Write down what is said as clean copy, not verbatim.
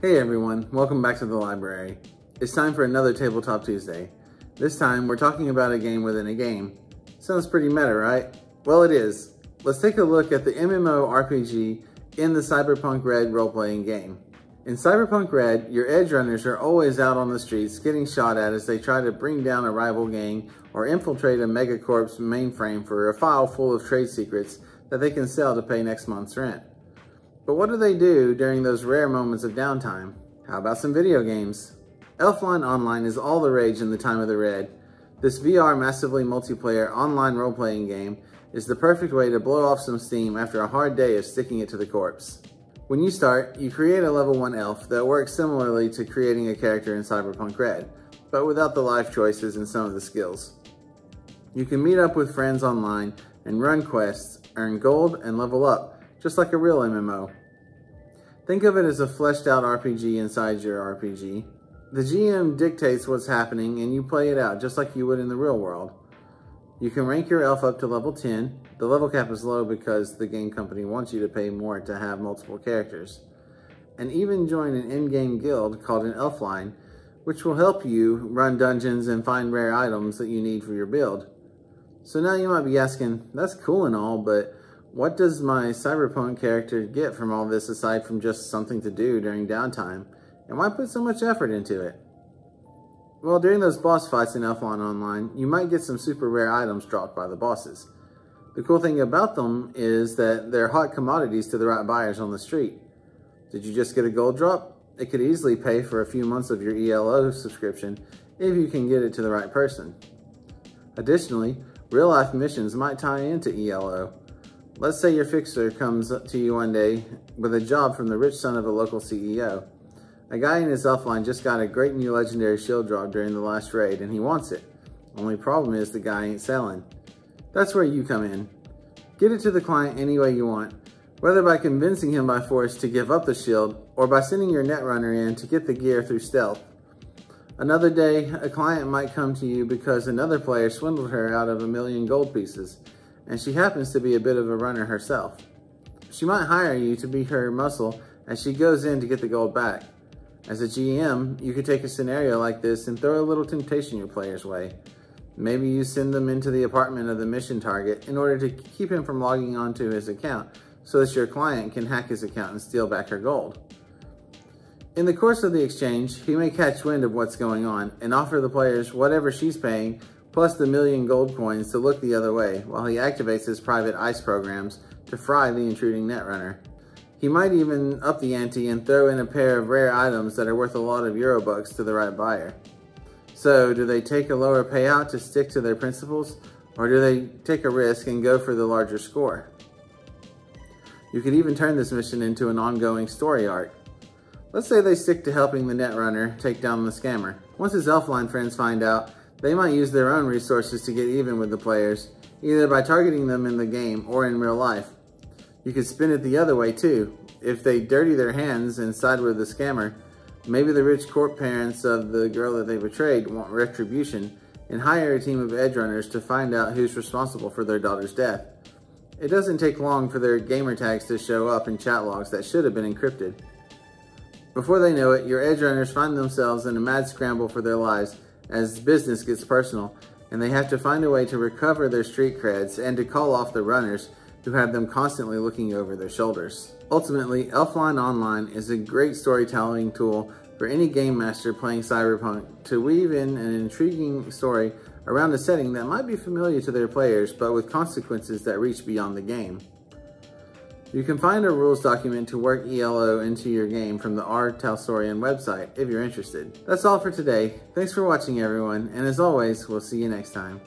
Hey everyone, welcome back to the library. It's time for another Tabletop Tuesday. This time we're talking about a game within a game. Sounds pretty meta, right? Well, it is. Let's take a look at the MMORPG in the Cyberpunk Red role-playing game. In Cyberpunk Red, your edge runners are always out on the streets getting shot at as they try to bring down a rival gang or infiltrate a megacorp's mainframe for a file full of trade secrets that they can sell to pay next month's rent. But what do they do during those rare moments of downtime? How about some video games? Elfline Online is all the rage in the time of the Red. This VR massively multiplayer online role-playing game is the perfect way to blow off some steam after a hard day of sticking it to the corpse. When you start, you create a level 1 elf that works similarly to creating a character in Cyberpunk Red, but without the life choices and some of the skills. You can meet up with friends online and run quests, earn gold, and level up, just like a real MMO. Think of it as a fleshed out RPG inside your RPG. The GM dictates what's happening and you play it out just like you would in the real world. You can rank your elf up to level 10. The level cap is low because the game company wants you to pay more to have multiple characters. And even join an in-game guild called an Elfline, which will help you run dungeons and find rare items that you need for your build. So now you might be asking, that's cool and all, but what does my Cyberpunk character get from all this aside from just something to do during downtime? And why put so much effort into it? Well, during those boss fights in Elfline Online, you might get some super rare items dropped by the bosses. The cool thing about them is that they're hot commodities to the right buyers on the street. Did you just get a gold drop? It could easily pay for a few months of your ELO subscription if you can get it to the right person. Additionally, real-life missions might tie into ELO. Let's say your fixer comes up to you one day with a job from the rich son of a local CEO. A guy in his Elfline just got a great new legendary shield drop during the last raid and he wants it. Only problem is the guy ain't selling. That's where you come in. Get it to the client any way you want, whether by convincing him by force to give up the shield or by sending your netrunner in to get the gear through stealth. Another day, a client might come to you because another player swindled her out of 1,000,000 gold pieces, and she happens to be a bit of a runner herself. She might hire you to be her muscle as she goes in to get the gold back. As a GM, you could take a scenario like this and throw a little temptation your player's way. Maybe you send them into the apartment of the mission target in order to keep him from logging onto his account so that your client can hack his account and steal back her gold. In the course of the exchange, he may catch wind of what's going on and offer the players whatever she's paying plus the 1,000,000 gold coins to look the other way while he activates his private ICE programs to fry the intruding netrunner. He might even up the ante and throw in a pair of rare items that are worth a lot of Eurobucks to the right buyer. So, do they take a lower payout to stick to their principles, or do they take a risk and go for the larger score? You could even turn this mission into an ongoing story arc. Let's say they stick to helping the netrunner take down the scammer. Once his Elfline friends find out, they might use their own resources to get even with the players, either by targeting them in the game or in real life. You could spin it the other way too. If they dirty their hands and side with the scammer, maybe the rich corp parents of the girl that they betrayed want retribution and hire a team of edge runners to find out who's responsible for their daughter's death. It doesn't take long for their gamer tags to show up in chat logs that should have been encrypted. Before they know it, your edge runners find themselves in a mad scramble for their lives as business gets personal, and they have to find a way to recover their street creds and to call off the runners who have them constantly looking over their shoulders. Ultimately, Elfline Online is a great storytelling tool for any game master playing Cyberpunk to weave in an intriguing story around a setting that might be familiar to their players, but with consequences that reach beyond the game. You can find a rules document to work ELO into your game from the R. Talsorian website if you're interested. That's all for today. Thanks for watching everyone, and as always, we'll see you next time.